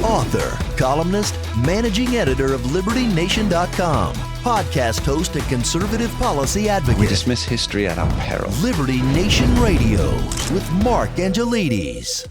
author, columnist, managing editor of LibertyNation.com, podcast host and conservative policy advocate. We dismiss history at our peril. Liberty Nation Radio with Mark Angelides.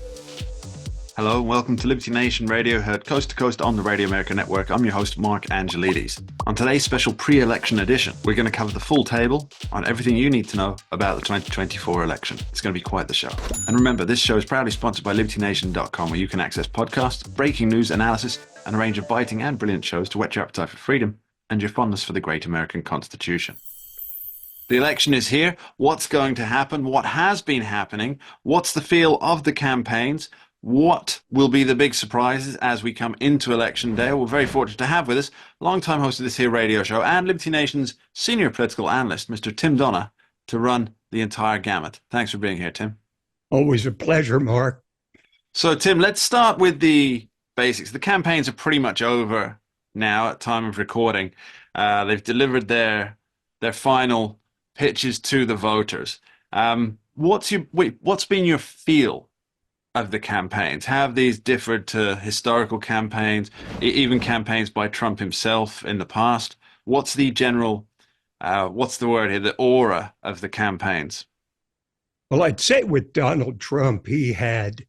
Hello and welcome to Liberty Nation Radio, heard coast to coast on the Radio America Network. I'm your host, Mark Angelides. On today's special pre-election edition, we're going to cover the full table on everything you need to know about the 2024 election. It's going to be quite the show. And remember, this show is proudly sponsored by LibertyNation.com, where you can access podcasts, breaking news, analysis, and a range of biting and brilliant shows to whet your appetite for freedom and your fondness for the great American Constitution. The election is here. What's going to happen? What has been happening? What's the feel of the campaigns? What will be the big surprises as we come into Election Day? We're very fortunate to have with us longtime host of this here radio show and Liberty Nation's senior political analyst, Mr. Tim Donagh, to run the entire gamut. Thanks for being here, Tim. Always a pleasure, Mark. So, Tim, let's start with the basics. The campaigns are pretty much over now at time of recording. They've delivered their final pitches to the voters. What's been your feel of the campaigns? Have these differed to historical campaigns, even campaigns by Trump himself in the past? What's the general, what's the word here, the aura of the campaigns? Well, I'd say with Donald Trump, he had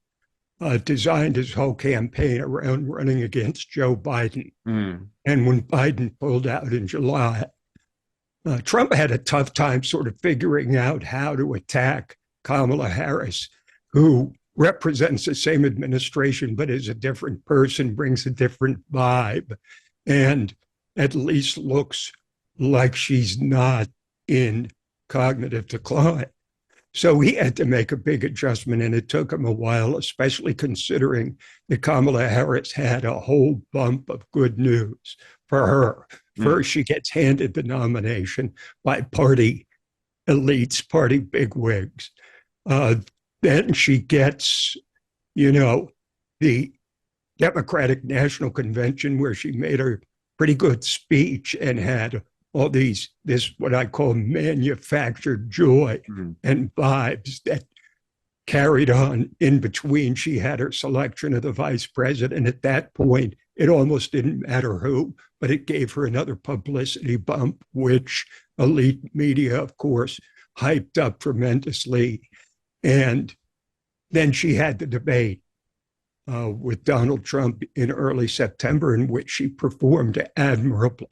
designed his whole campaign around running against Joe Biden. And when Biden pulled out in July, Trump had a tough time sort of figuring out how to attack Kamala Harris, who represents the same administration, but is a different person, brings a different vibe, and at least looks like she's not in cognitive decline. So he had to make a big adjustment, and it took him a while, especially considering that Kamala Harris had a whole bump of good news for her. First, she gets handed the nomination by party elites, party bigwigs. Then she gets, the Democratic National Convention where she made a pretty good speech and had all this what I call manufactured joy and vibes that carried on in between. She had her selection of the vice president. At that point, it almost didn't matter who, but it gave her another publicity bump, which elite media, of course, hyped up tremendously. And then she had the debate with Donald Trump in early September, in which she performed admirably.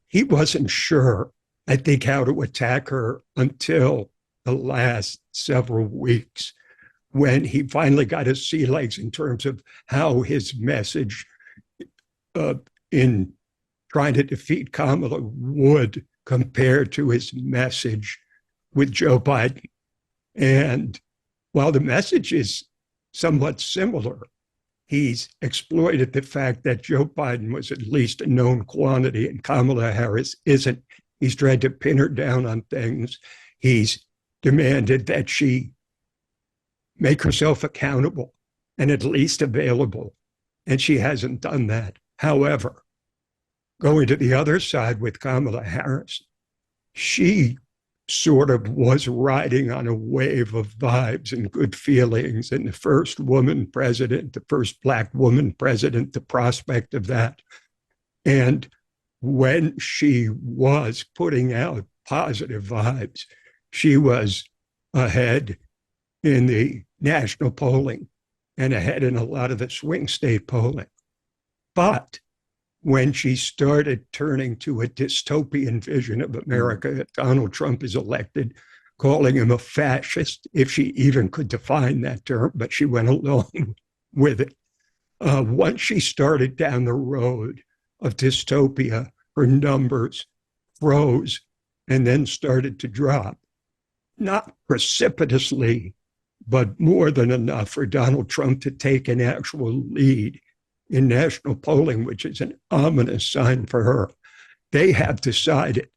He wasn't sure, I think, how to attack her until the last several weeks, when he finally got his sea legs in terms of how his message in trying to defeat Kamala would compare to his message with Joe Biden. And while the message is somewhat similar, he's exploited the fact that Joe Biden was at least a known quantity and Kamala Harris isn't. He's tried to pin her down on things. He's demanded that she make herself accountable and at least available, and she hasn't done that. However, going to the other side with Kamala Harris, she sort of was riding on a wave of vibes and good feelings, and the first woman president, the first Black woman president, the prospect of that. And when she was putting out positive vibes, she was ahead in the national polling and ahead in a lot of the swing state polling. But when she started turning to a dystopian vision of America, if Donald Trump is elected, calling him a fascist, if she even could define that term, but she went along with it. Once she started down the road of dystopia, her numbers froze and then started to drop. Not precipitously, but more than enough for Donald Trump to take an actual lead in national polling, which is an ominous sign for her. They have decided,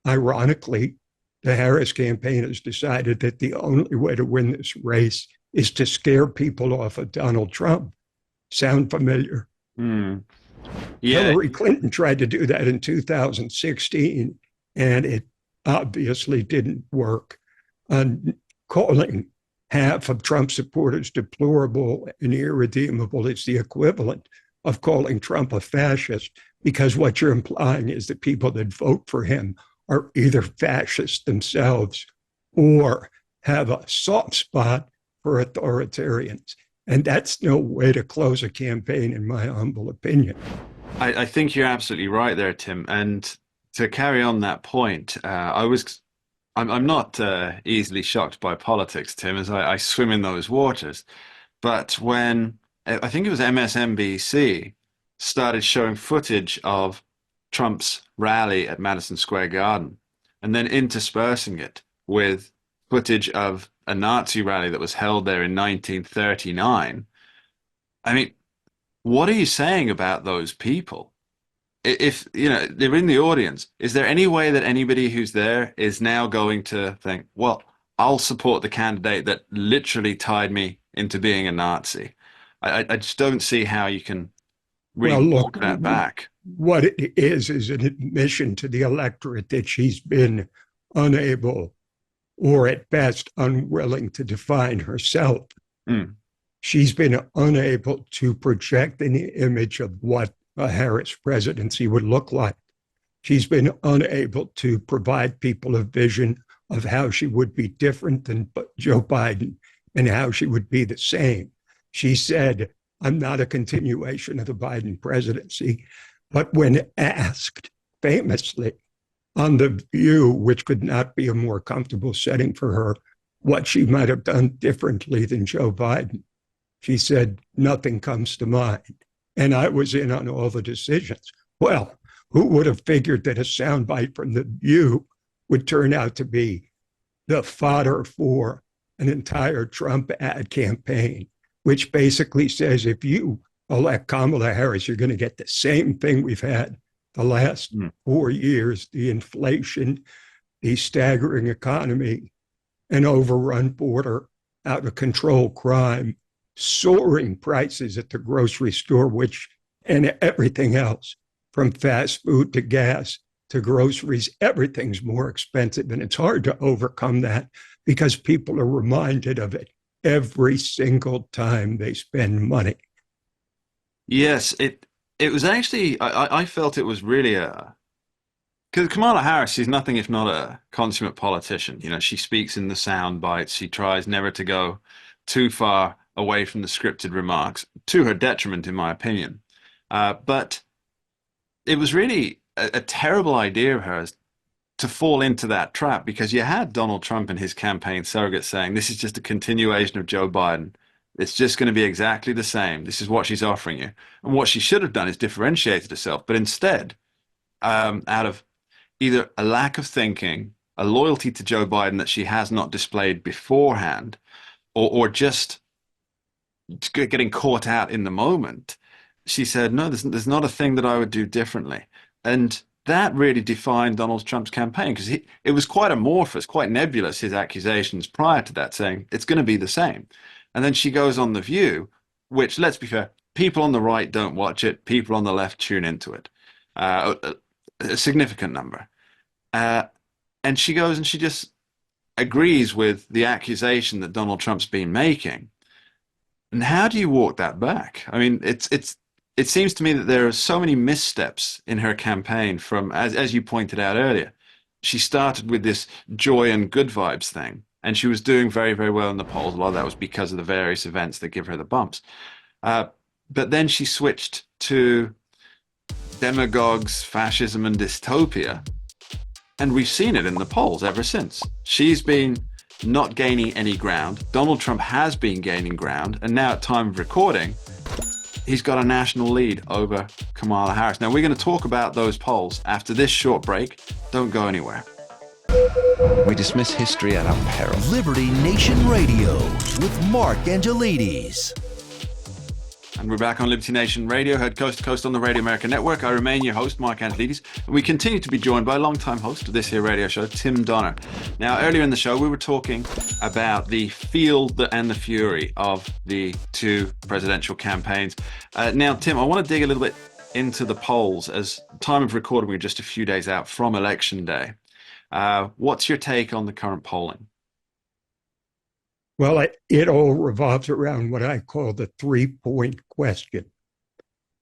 ironically, the Harris campaign has decided that the only way to win this race is to scare people off of Donald Trump. Sound familiar? Yeah. Hillary Clinton tried to do that in 2016, and it obviously didn't work. Calling half of Trump supporters deplorable and irredeemable is the equivalent of calling Trump a fascist, because what you're implying is that people that vote for him are either fascists themselves or have a soft spot for authoritarians. And that's no way to close a campaign, in my humble opinion. I think you're absolutely right there, Tim. And to carry on that point, I'm not easily shocked by politics, Tim, as I swim in those waters. But when I think it was MSNBC started showing footage of Trump's rally at Madison Square Garden and then interspersing it with footage of a Nazi rally that was held there in 1939. I mean, what are you saying about those people? If you know they're in the audience, is there any way that anybody who's there is now going to think, well, I'll support the candidate that literally tied me into being a Nazi? I just don't see how you can really Well, look, walk that back. what it is an admission to the electorate that she's been unable, or at best unwilling, to define herself. Mm. She's been unable to project an image of what a Harris presidency would look like. She's been unable to provide people a vision of how she would be different than Joe Biden and how she would be the same. She said, I'm not a continuation of the Biden presidency. But when asked famously on The View, which could not be a more comfortable setting for her, what she might have done differently than Joe Biden, she said, nothing comes to mind. And I was in on all the decisions. Well, who would have figured that a soundbite from The View would turn out to be the fodder for an entire Trump ad campaign, which basically says if you elect Kamala Harris, you're going to get the same thing we've had the last 4 years, the inflation, the staggering economy, an overrun border, out of control crime, soaring prices at the grocery store, and everything else, from fast food to gas to groceries, everything's more expensive. And it's hard to overcome that because people are reminded of it every single time they spend money. Yes, it was actually I felt it was really because Kamala Harris, she's nothing if not a consummate politician. You know, she speaks in the sound bites. She tries never to go too far away from the scripted remarks, to her detriment, in my opinion. But it was really a terrible idea of hers to fall into that trap, because you had Donald Trump and his campaign surrogate saying, this is just a continuation of Joe Biden. It's just going to be exactly the same. This is what she's offering you. And what she should have done is differentiated herself. But instead, out of either a lack of thinking, a loyalty to Joe Biden that she has not displayed beforehand, or just getting caught out in the moment, she said, no, there's not a thing that I would do differently. And that really defined Donald Trump's campaign, because it was quite amorphous, quite nebulous, his accusations prior to that, saying it's going to be the same. And then she goes on The View, which, let's be fair, people on the right don't watch it. People on the left tune into it, a significant number. And she goes and she just agrees with the accusation that Donald Trump's been making. And how do you walk that back? I mean, it seems to me that there are so many missteps in her campaign from, as you pointed out earlier, she started with this joy and good vibes thing, and she was doing very, very well in the polls. A lot of that was because of the various events that give her the bumps. But then she switched to demagogues, fascism, and dystopia, and we've seen it in the polls ever since. She's been not gaining any ground. Donald Trump has been gaining ground, and now at time of recording, he's got a national lead over Kamala Harris. Now, we're going to talk about those polls after this short break. Don't go anywhere. We dismiss history at our peril. Liberty Nation Radio with Mark Angelides. And we're back on Liberty Nation Radio, heard coast to coast on the Radio America Network. I remain your host, Mark Angelides, and we continue to be joined by a longtime host of this here radio show, Tim Donner. Now, earlier in the show, we were talking about the field and the fury of the two presidential campaigns. Now, Tim, I want to dig a little bit into the polls. As time of recording, we're just a few days out from Election Day. What's your take on the current polling? Well, it all revolves around what I call the 3 point question.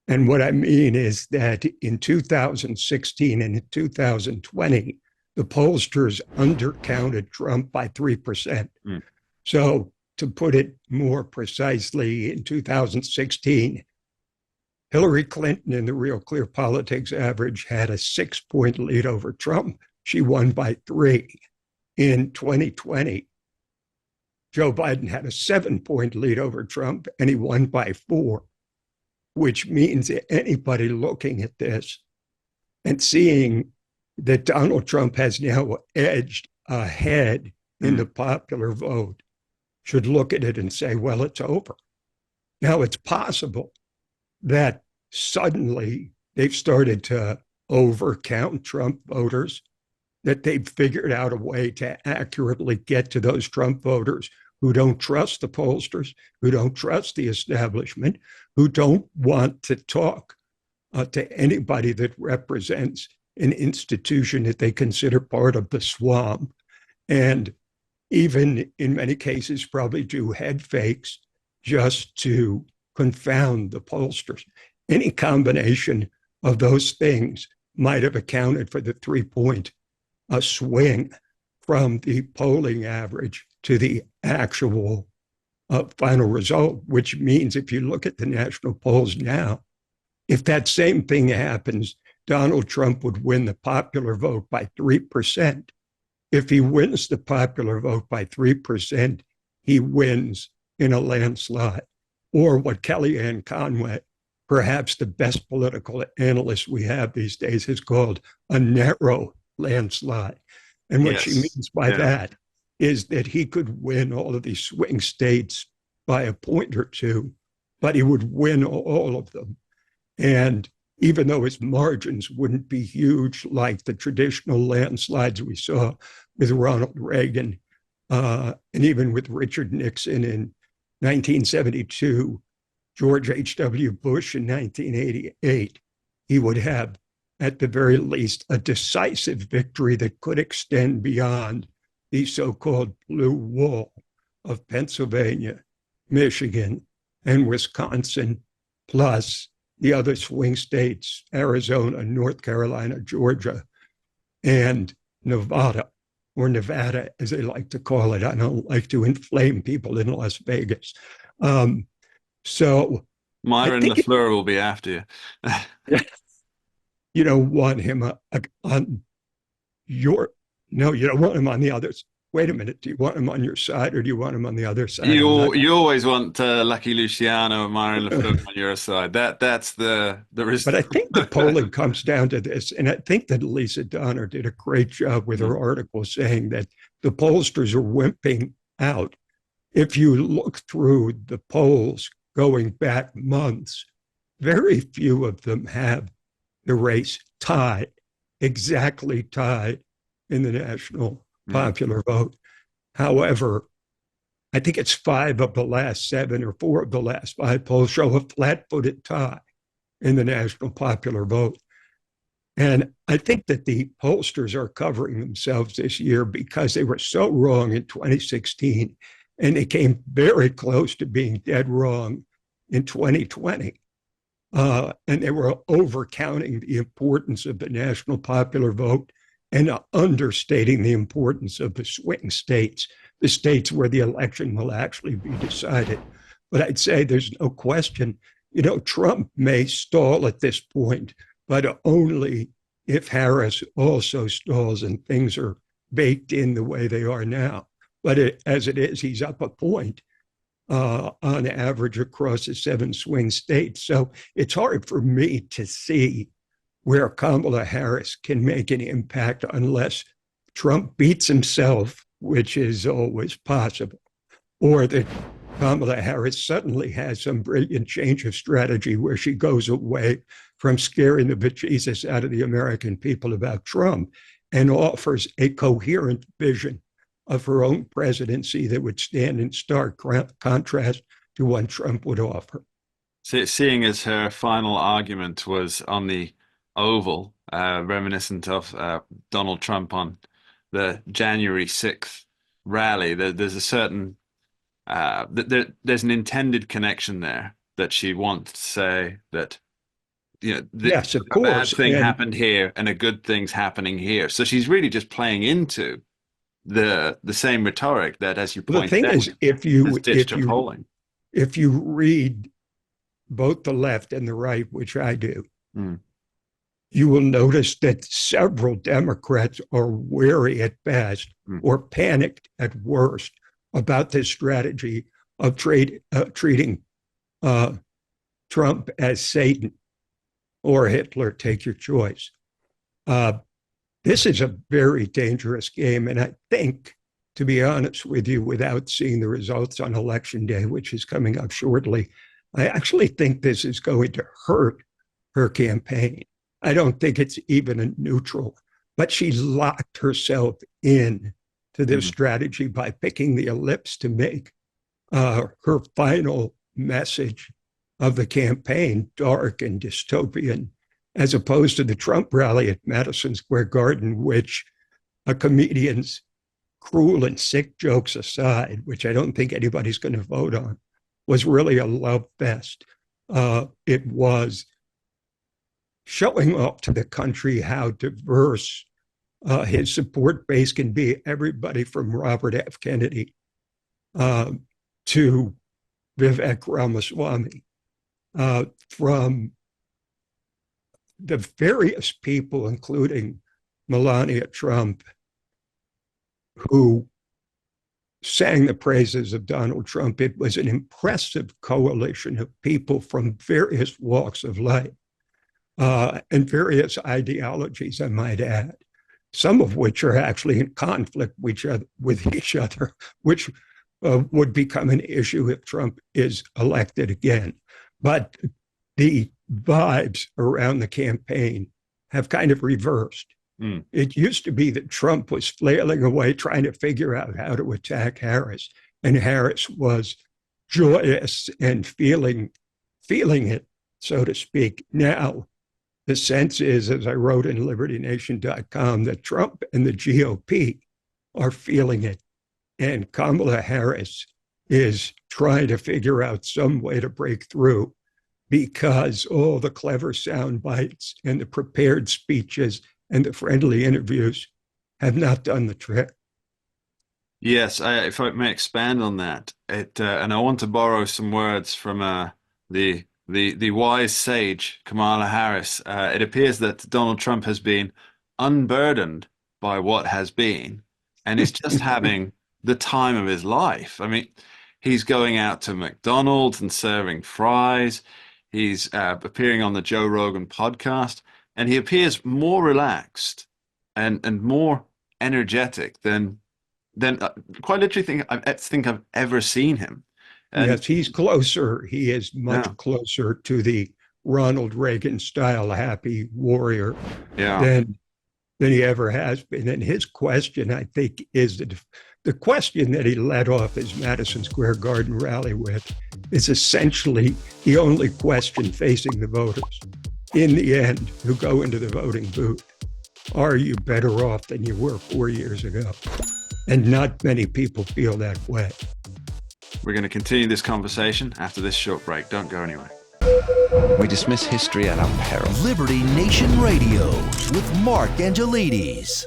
And what I mean is that in 2016 and in 2020, the pollsters undercounted Trump by 3%. Mm. So, to put it more precisely, in 2016, Hillary Clinton in the Real Clear Politics average had a 6 point lead over Trump. She won by 3. In 2020, Joe Biden had a 7 point lead over Trump and he won by 4, which means that anybody looking at this and seeing that Donald Trump has now edged ahead in the popular vote should look at it and say, well, it's over. Now, it's possible that suddenly they've started to overcount Trump voters, that they've figured out a way to accurately get to those Trump voters who don't trust the pollsters, who don't trust the establishment, who don't want to talk to anybody that represents an institution that they consider part of the swamp, and even in many cases probably do head fakes just to confound the pollsters. Any combination of those things might have accounted for the 3 point swing from the polling average to the actual final result, which means if you look at the national polls now, if that same thing happens, Donald Trump would win the popular vote by 3%. If he wins the popular vote by 3%, he wins in a landslide. Or what Kellyanne Conway, perhaps the best political analyst we have these days, has called a narrow landslide. And what she means by that is that he could win all of these swing states by a point or two, but he would win all of them. And even though his margins wouldn't be huge like the traditional landslides we saw with Ronald Reagan and even with Richard Nixon in 1972, George H.W. Bush in 1988, he would have, at the very least, a decisive victory that could extend beyond the so-called blue wall of Pennsylvania, Michigan, and Wisconsin, plus the other swing states, Arizona, North Carolina, Georgia, and Nevada, or Nevada, as they like to call it. I don't like to inflame people in Las Vegas. So Myron LaFleur will be after you. You don't want him on your, no, you don't want him on the others. Wait a minute, do you want him on your side or do you want him on the other side? You always want Lucky Luciano and Myron LaFleur on your side. That's the risk. But I think the polling comes down to this, and I think that Lisa Donner did a great job with her article saying that the pollsters are wimping out. If you look through the polls going back months, very few of them have the race tied, exactly tied in the national popular vote. However, I think it's 5 of the last 7 or 4 of the last 5 polls show a flat-footed tie in the national popular vote. And I think that the pollsters are covering themselves this year because they were so wrong in 2016, and they came very close to being dead wrong in 2020. And they were overcounting the importance of the national popular vote and understating the importance of the swing states, the states where the election will actually be decided. But I'd say there's no question, Trump may stall at this point, but only if Harris also stalls and things are baked in the way they are now. But as it is, he's up a point on average across the 7 swing states. So it's hard for me to see where Kamala Harris can make an impact unless Trump beats himself, which is always possible, or that Kamala Harris suddenly has some brilliant change of strategy where she goes away from scaring the bejesus out of the American people about Trump and offers a coherent vision of her own presidency that would stand in stark contrast to what Trump would offer. Seeing as her final argument was on the Oval, reminiscent of Donald Trump on the January 6th rally, there's a certain there's an intended connection there that she wants to say that Yes, of a bad course. thing And happened here and a good thing's happening here. So she's really just playing into the same rhetoric that, as you the pointed thing is, out, has ditched her polling. if you read both the left and the right, which I do, Mm. you will notice that several Democrats are wary at best or panicked at worst about this strategy of treating Trump as Satan or Hitler, take your choice. This is a very dangerous game. And I think, to be honest with you, without seeing the results on Election Day, which is coming up shortly, I actually think this is going to hurt her campaign. I don't think it's even a neutral, but she locked herself in to this strategy by picking the ellipse to make her final message of the campaign dark and dystopian, as opposed to the Trump rally at Madison Square Garden, which a comedian's cruel and sick jokes aside, which I don't think anybody's going to vote on, was really a love fest. It was showing off to the country how diverse his support base can be. Everybody from Robert F. Kennedy to Vivek Ramaswamy, from the various people, including Melania Trump, who sang the praises of Donald Trump. It was an impressive coalition of people from various walks of life and various ideologies, I might add, some of which are actually in conflict with each other, which would become an issue if Trump is elected again. But the vibes around the campaign have kind of reversed. It used to be that Trump was flailing away trying to figure out how to attack Harris, and Harris was joyous and feeling it, so to speak. Now, the sense is, as I wrote in LibertyNation.com, that Trump and the GOP are feeling it, and Kamala Harris is trying to figure out some way to break through, because all the clever sound bites and the prepared speeches and the friendly interviews have not done the trick. Yes, if I may expand on that, and I want to borrow some words from the wise sage Kamala Harris. It appears that Donald Trump has been unburdened by what has been, and is just having the time of his life. I mean, he's going out to McDonald's and serving fries. He's appearing on the Joe Rogan podcast, and he appears more relaxed and more energetic than quite literally think I've ever seen him. And yes, he's closer. He is much closer to the Ronald Reagan style happy warrior than he ever has been. And his question, I think, is the question that he led off his Madison Square Garden rally with is essentially the only question facing the voters in the end who go into the voting booth. Are you better off than you were 4 years ago? And not many people feel that way. We're going to continue this conversation after this short break. Don't go anywhere. We dismiss history at our peril. Liberty Nation Radio with Mark Angelides.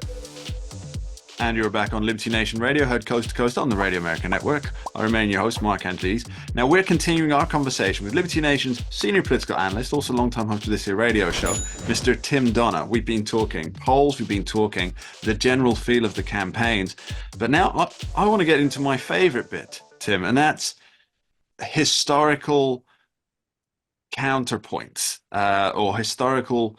And you're back on Liberty Nation Radio, heard coast to coast on the Radio America Network. I remain your host, Mark Angelides. Now, we're continuing our conversation with Liberty Nation's senior political analyst, also longtime host of this here radio show, Mr. Tim Donner. We've been talking polls, we've been talking the general feel of the campaigns. But now I want to get into my favorite bit, Tim, and that's historical counterpoints or historical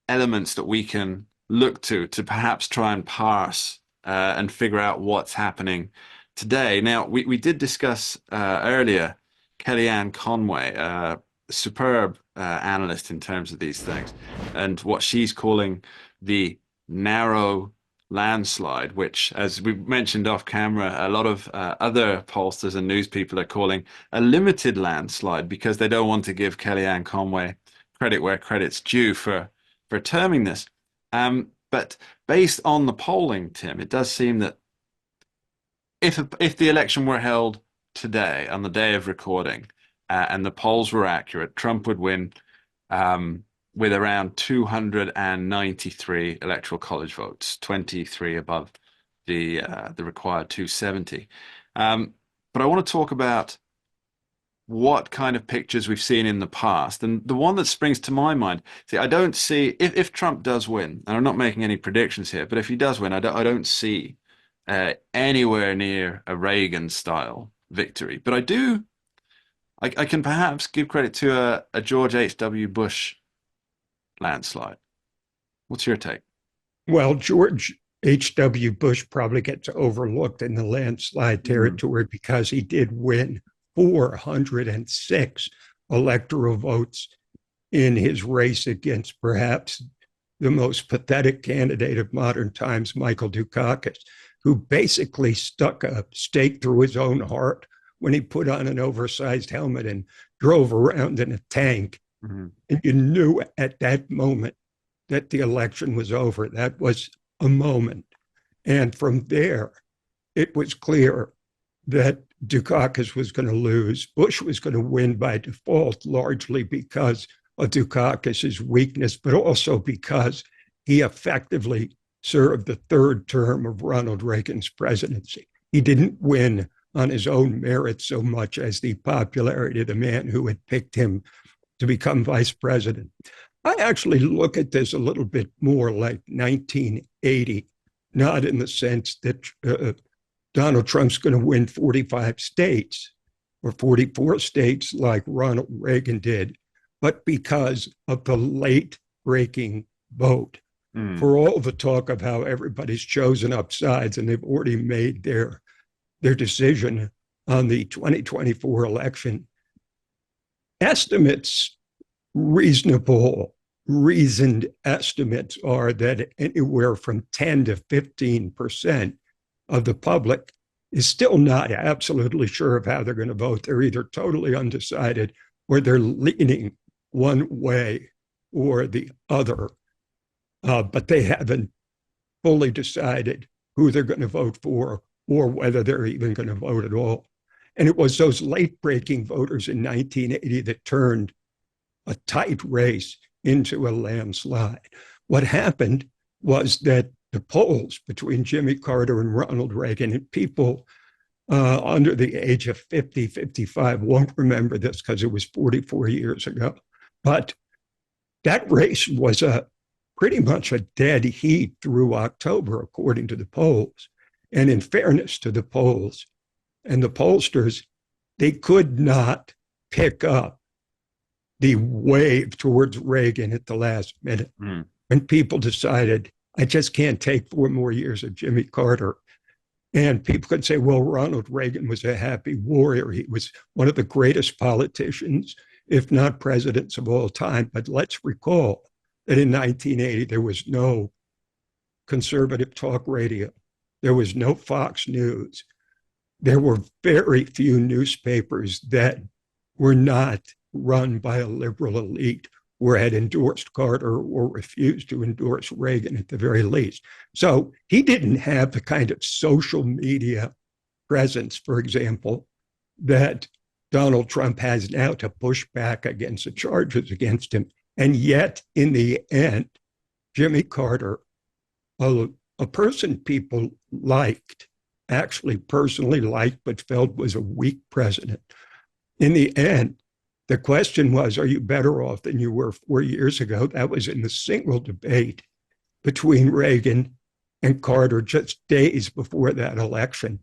elements that we can look to perhaps try and parse and figure out what's happening today. Now, we did discuss earlier Kellyanne Conway, a superb analyst in terms of these things, and what she's calling the narrow landslide, which, as we mentioned off camera, a lot of other pollsters and news people are calling a limited landslide because they don't want to give Kellyanne Conway credit where credit's due for terming this. But based on the polling, Tim, it does seem that if the election were held today, on the day of recording, and the polls were accurate, Trump would win with around 293 electoral college votes, 23 above the required 270. But I want to talk about what kind of pictures we've seen in the past. And the one that springs to my mind, see, I don't see, if Trump does win, and I'm not making any predictions here, but if he does win, I don't see anywhere near a Reagan style victory. But I can perhaps give credit to a George H.W. Bush landslide. What's your take? Well, George H.W. Bush probably gets overlooked in the landslide territory because he did win 406 electoral votes in his race against perhaps the most pathetic candidate of modern times, Michael Dukakis, who basically stuck a stake through his own heart when he put on an oversized helmet and drove around in a tank. Mm-hmm. And you knew at that moment that the election was over. That was a moment. And from there, it was clear that Dukakis was going to lose. Bush was going to win by default, largely because of Dukakis' weakness, but also because he effectively served the third term of Ronald Reagan's presidency. He didn't win on his own merit so much as the popularity of the man who had picked him to become vice president. I actually look at this a little bit more like 1980, not in the sense that Donald Trump's going to win 45 states or 44 states like Ronald Reagan did, but because of the late breaking vote. For all the talk of how everybody's chosen up sides and they've already made their decision on the 2024 election, estimates, reasoned estimates are that anywhere from 10 to 15% of the public is still not absolutely sure of how they're going to vote. They're either totally undecided or they're leaning one way or the other. But they haven't fully decided who they're going to vote for or whether they're even going to vote at all. And it was those late-breaking voters in 1980 that turned a tight race into a landslide. What happened was that the polls between Jimmy Carter and Ronald Reagan, and people under the age of 50, 55 won't remember this because it was 44 years ago, but that race was pretty much a dead heat through October, according to the polls. And in fairness to the polls and the pollsters, they could not pick up the wave towards Reagan at the last minute. When people decided, I just can't take 4 more years of Jimmy Carter. And people could say, well, Ronald Reagan was a happy warrior. He was one of the greatest politicians, if not presidents of all time. But let's recall that in 1980, there was no conservative talk radio. There was no Fox News. There were very few newspapers that were not run by a liberal elite or had endorsed Carter or refused to endorse Reagan at the very least. So he didn't have the kind of social media presence, for example, that Donald Trump has now to push back against the charges against him. And yet, in the end, Jimmy Carter, a person people liked, actually personally liked, but felt was a weak president. In the end, the question was, are you better off than you were 4 years ago? That was in the single debate between Reagan and Carter just days before that election.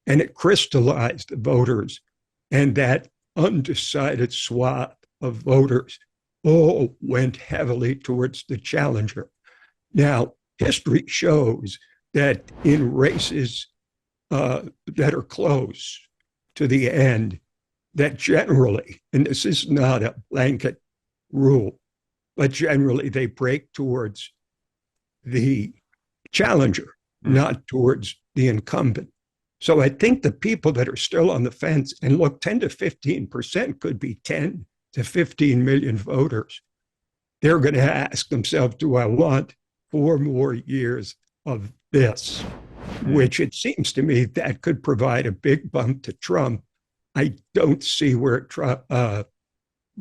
And it crystallized the voters, and that undecided swath of voters all went heavily towards the challenger. Now, history shows that in races that are close to the end, that generally, and this is not a blanket rule, but generally they break towards the challenger, not towards the incumbent. So I think the people that are still on the fence, and look, 10 to 15% could be 10 to 15 million voters. They're going to ask themselves, do I want 4 more years of this? Which it seems to me that could provide a big bump to Trump I don't see where it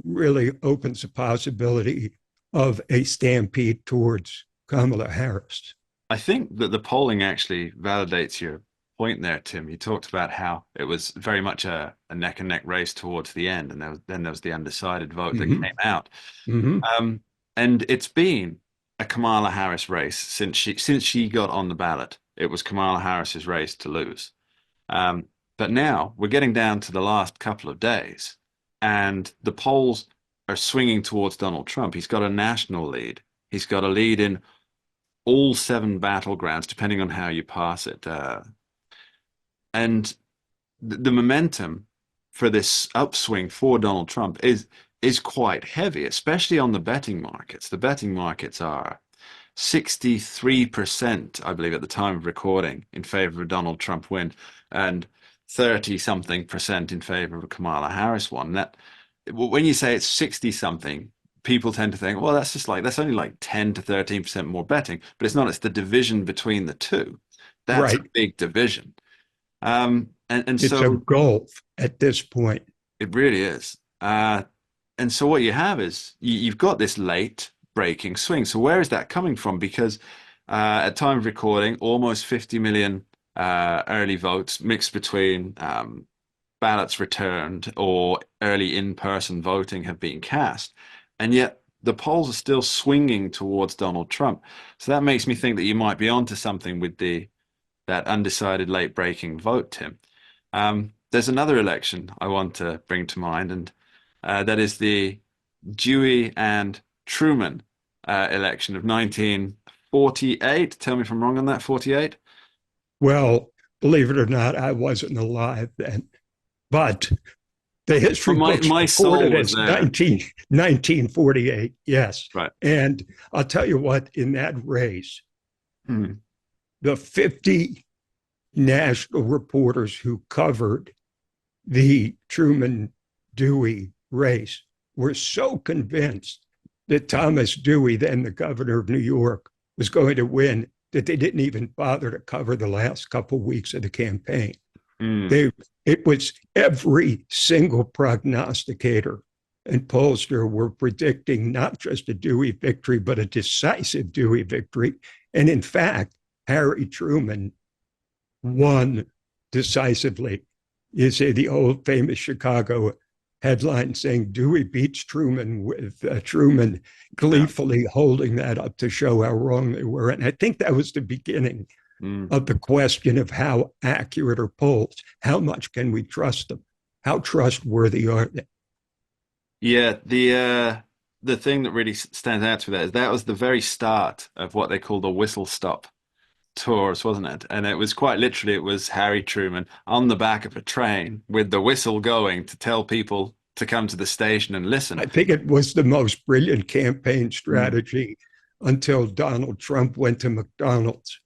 really opens the possibility of a stampede towards Kamala Harris. I think that the polling actually validates your point there, Tim. You talked about how it was very much a neck and neck race towards the end, and then there was the undecided vote that Mm-hmm. came out. Mm-hmm. Um, and it's been a Kamala Harris race since she got on the ballot. It was Kamala Harris's race to lose. Um, but now we're getting down to the last couple of days, and the polls are swinging towards Donald Trump. He's got a national lead. He's got a lead in all seven battlegrounds, depending on how you pass it. And the momentum for this upswing for Donald Trump is quite heavy, especially on the betting markets. The betting markets are 63%, I believe, at the time of recording in favor of Donald Trump win, and 30 something percent in favor of a Kamala Harris one. That when you say it's 60 something, people tend to think, well, that's only like 10 to 13% more betting, but it's not. It's the division between the two. That's a Right. big division. And It's a so gulf at this point. it really is. And so what you have is you've got this late breaking swing. So where is that coming from? Because at time of recording, almost 50 million early votes mixed between ballots returned or early in-person voting have been cast. And yet the polls are still swinging towards Donald Trump. So that makes me think that you might be onto something with that undecided late breaking vote, Tim. There's another election I want to bring to mind, and that is the Dewey and Truman election of 1948. Tell me if I'm wrong on that, 48? Well, believe it or not, I wasn't alive then. But the history But my, books my record soul it was as there. 1948, yes. Right. And I'll tell you what, in that race, Hmm. the 50 national reporters who covered the Truman Dewey race were so convinced that Thomas Dewey, then the governor of New York, was going to win that they didn't even bother to cover the last couple of weeks of the campaign. Hmm. It was every single prognosticator and pollster were predicting not just a Dewey victory, but a decisive Dewey victory. And in fact, Harry Truman won decisively. You see the old famous Chicago headline saying Dewey beats Truman, with Truman gleefully holding that up to show how wrong they were. And I think that was the beginning Hmm. of the question of how accurate are polls? How much can we trust them? How trustworthy are they? Yeah, the thing that really stands out to me that was the very start of what they call the whistle stop tours, wasn't it? And it was quite literally, it was Harry Truman on the back of a train with the whistle going to tell people to come to the station and listen. I think it was the most brilliant campaign Mm. strategy until Donald Trump went to McDonald's.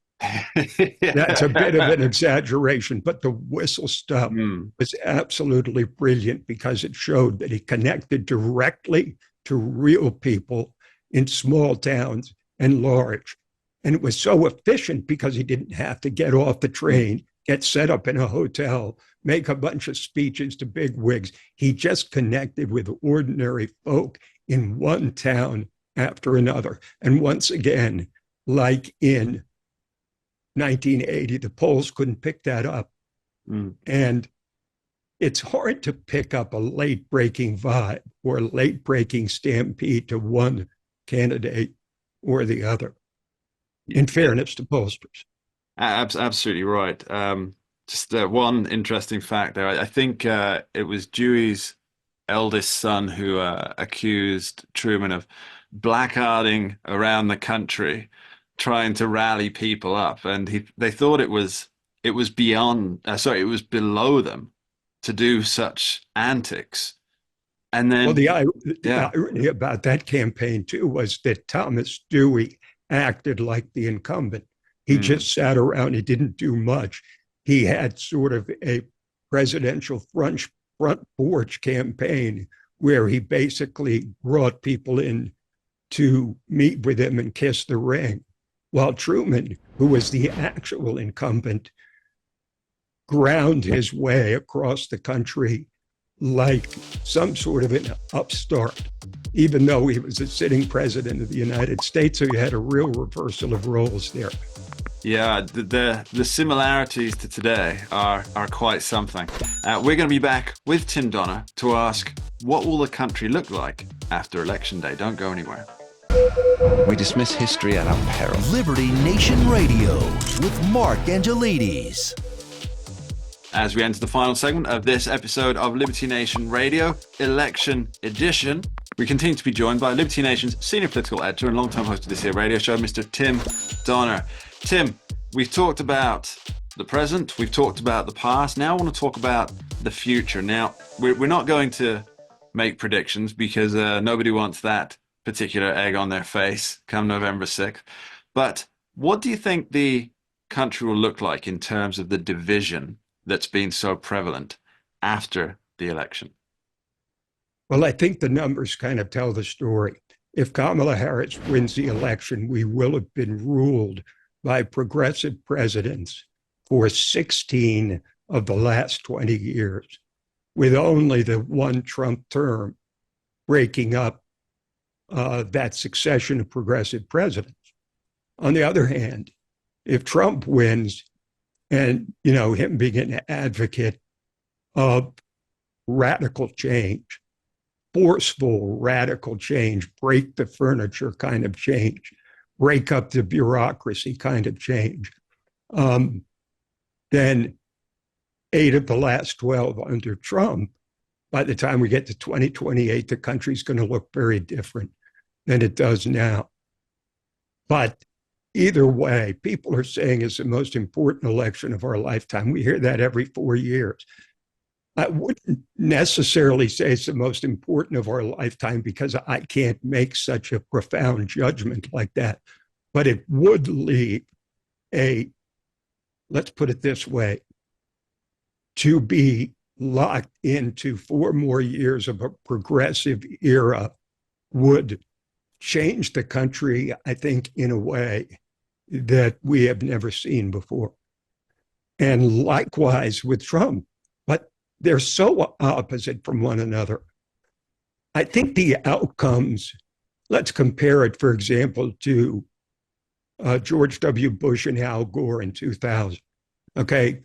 That's a bit of an exaggeration, but the whistle stop Mm. was absolutely brilliant because it showed that he connected directly to real people in small towns and large. And it was so efficient because he didn't have to get off the train, get set up in a hotel, make a bunch of speeches to big wigs. He just connected with ordinary folk in one town after another. And once again, like in 1980, the polls couldn't pick that up. Mm. And it's hard to pick up a late breaking vibe or a late breaking stampede to one candidate or the other, in fairness to pollsters. Absolutely right. Just one interesting fact there. I think it was Dewey's eldest son who accused Truman of blackguarding around the country, trying to rally people up, and they thought it was beyond. Sorry, it was below them to do such antics. And Well, then, the yeah, irony about that campaign, too, was that Thomas Dewey acted like the incumbent. He mm, just sat around, he didn't do much. He had sort of a presidential front porch campaign where he basically brought people in to meet with him and kiss the ring, while Truman, who was the actual incumbent, ground his way across the country like some sort of an upstart, even though he was a sitting president of the United States. So you had a real reversal of roles there. Yeah, the similarities to today are quite something. We're going to be back with Tim Donner to ask, what will the country look like after Election Day? Don't go anywhere. We dismiss history at our peril. Liberty Nation Radio with Mark Angelides. As we enter the final segment of this episode of Liberty Nation Radio, Election Edition, we continue to be joined by Liberty Nation's senior political editor and longtime host of this here radio show, Mr. Tim Donner. Tim, we've talked about the present, we've talked about the past. Now I want to talk about the future. Now, we're not going to make predictions because nobody wants that particular egg on their face come November 6th. But what do you think the country will look like in terms of the division that's been so prevalent after the election? Well, I think the numbers kind of tell the story. If Kamala Harris wins the election, we will have been ruled by progressive presidents for 16 of the last 20 years, with only the one Trump term breaking up that succession of progressive presidents. On the other hand, if Trump wins, and, him being an advocate of radical change, forceful radical change, break the furniture kind of change, break up the bureaucracy kind of change, then 8 of the last 12 under Trump, by the time we get to 2028, the country's going to look very different than it does now. But either way, people are saying it's the most important election of our lifetime. We hear that every 4 years. I wouldn't necessarily say it's the most important of our lifetime because I can't make such a profound judgment like that. But it would leave let's put it this way, to be locked into 4 more years of a progressive era would change the country, I think, in a way that we have never seen before. And likewise with Trump, but they're so opposite from one another. I think the outcomes, let's compare it, for example, to George W. Bush and Al Gore in 2000. Okay,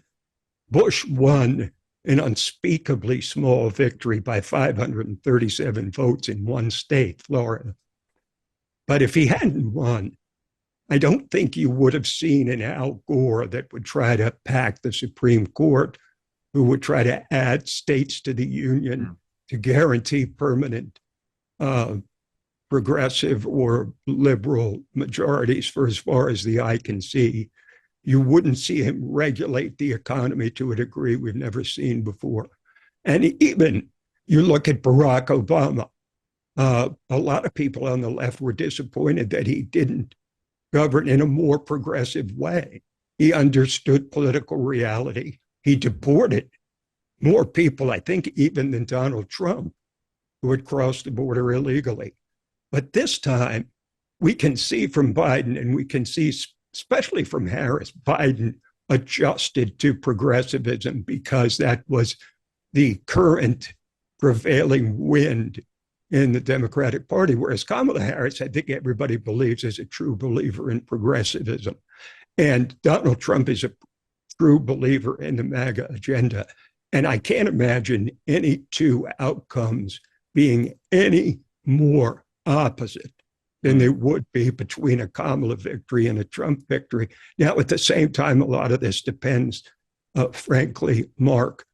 Bush won an unspeakably small victory by 537 votes in one state, Florida. But if he hadn't won, I don't think you would have seen an Al Gore that would try to pack the Supreme Court, who would try to add states to the Union to guarantee permanent progressive or liberal majorities for as far as the eye can see. You wouldn't see him regulate the economy to a degree we've never seen before. And even you look at Barack Obama, a lot of people on the left were disappointed that he didn't govern in a more progressive way. He understood political reality. He deported more people, I think, even than Donald Trump, who had crossed the border illegally. But this time, we can see from Biden, and we can see, especially from Harris, Biden adjusted to progressivism because that was the current prevailing wind in the Democratic Party, whereas Kamala Harris, I think everybody believes, is a true believer in progressivism. And Donald Trump is a true believer in the MAGA agenda. And I can't imagine any two outcomes being any more opposite than they would be between a Kamala victory and a Trump victory. Now, at the same time, a lot of this depends, frankly, Mark,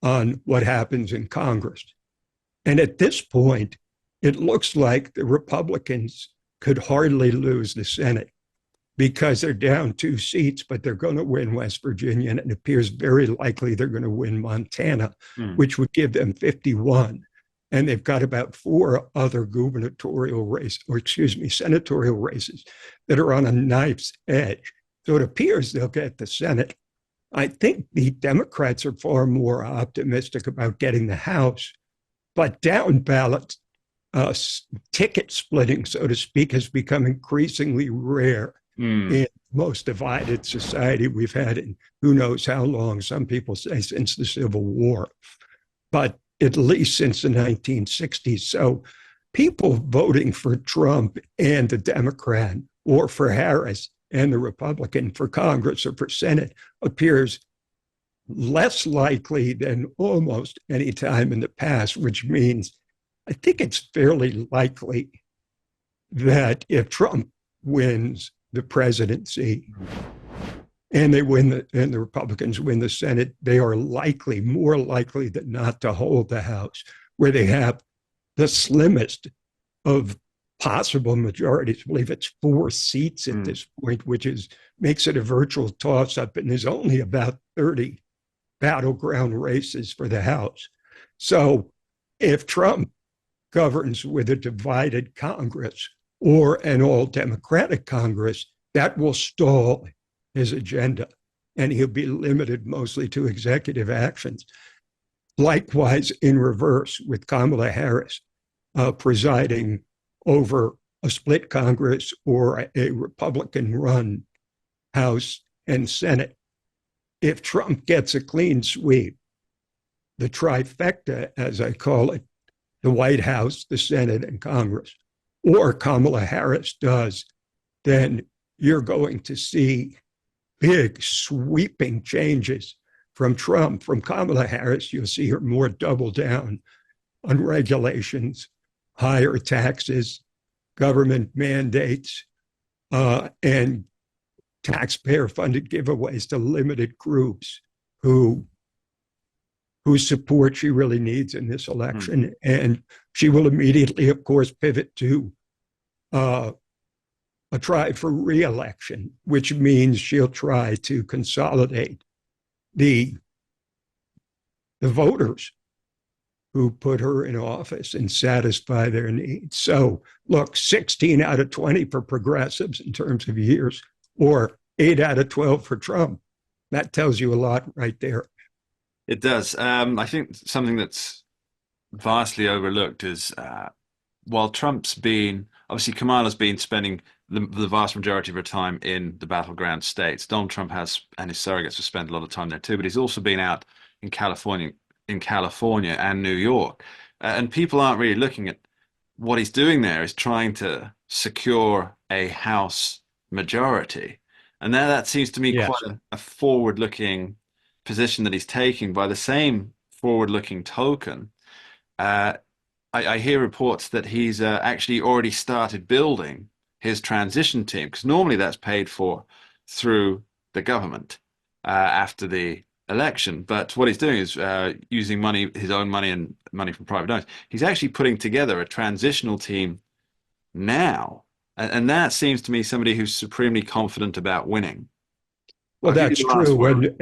on what happens in Congress. And at this point, it looks like the Republicans could hardly lose the Senate because they're down 2 seats, but they're going to win West Virginia, and it appears very likely they're going to win Montana, which would give them 51. And they've got about 4 other senatorial races that are on a knife's edge. So it appears they'll get the Senate. I think the Democrats are far more optimistic about getting the House, but down ballot ticket splitting, so to speak, has become increasingly rare in the most divided society we've had in who knows how long. Some people say since the Civil War. But at least since the 1960s. So people voting for Trump and the Democrat, or for Harris and the Republican for Congress or for Senate, appears less likely than almost any time in the past, which means I think it's fairly likely that if Trump wins the presidency and they win and the Republicans win the Senate, they are likely, more likely than not, to hold the House, where they have the slimmest of possible majorities. I believe it's 4 seats at this point, which makes it a virtual toss-up, and there's only about 30 battleground races for the House. So if Trump governs with a divided Congress or an all-Democratic Congress, that will stall his agenda, and he'll be limited mostly to executive actions. Likewise, in reverse, with Kamala Harris presiding over a split Congress or a Republican-run House and Senate. If Trump gets a clean sweep, the trifecta, as I call it, the White House, the Senate, and Congress, or Kamala Harris does, then you're going to see big sweeping changes from Trump. From Kamala Harris, you'll see her more double down on regulations, higher taxes, government mandates, and taxpayer-funded giveaways to limited groups whose support she really needs in this election. And she will immediately, of course, pivot to a try for re-election, which means she'll try to consolidate the voters who put her in office and satisfy their needs. So look, 16 out of 20 for progressives in terms of years, or 8 out of 12 for Trump. That tells you a lot right there. It does. I think something that's vastly overlooked is while obviously Kamala's been spending the vast majority of her time in the battleground states. Donald Trump has, and his surrogates have spent a lot of time there too, but he's also been out in California and New York. And people aren't really looking at what he's doing there is trying to secure a House majority. And now that seems to me quite a forward-looking position that he's taking. By the same forward-looking token, I hear reports that he's actually already started building his transition team, because normally that's paid for through the government after the election. But what he's doing is using money, his own money and money from private donors. He's actually putting together a transitional team now. And that seems to me somebody who's supremely confident about winning. Well, that's true.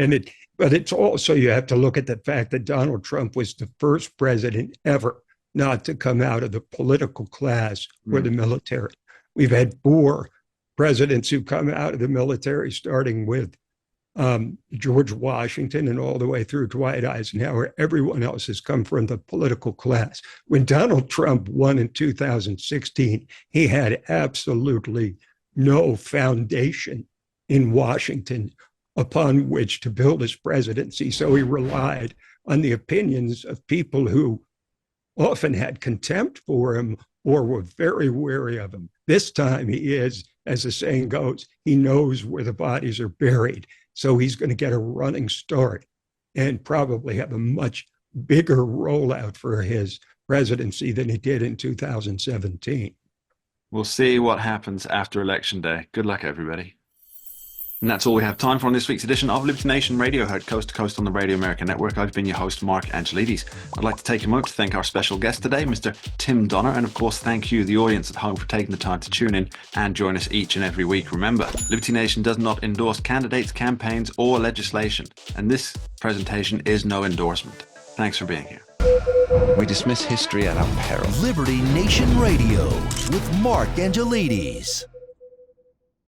But it's also, you have to look at the fact that Donald Trump was the first president ever not to come out of the political class or the military. We've had 4 presidents who come out of the military, starting with George Washington and all the way through Dwight Eisenhower. Everyone else has come from the political class. When Donald Trump won in 2016, he had absolutely no foundation in Washington upon which to build his presidency. So he relied on the opinions of people who often had contempt for him or were very wary of him. This time he is, as the saying goes, he knows where the bodies are buried. So he's going to get a running start and probably have a much bigger rollout for his presidency than he did in 2017. We'll see what happens after Election Day. Good luck, everybody. And that's all we have time for on this week's edition of Liberty Nation Radio, heard coast to coast on the Radio America Network. I've been your host, Mark Angelides. I'd like to take a moment to thank our special guest today, Mr. Tim Donner, and of course, thank you, the audience at home, for taking the time to tune in and join us each and every week. Remember, Liberty Nation does not endorse candidates, campaigns, or legislation, and this presentation is no endorsement. Thanks for being here. We dismiss history at our peril. Liberty Nation Radio with Mark Angelides.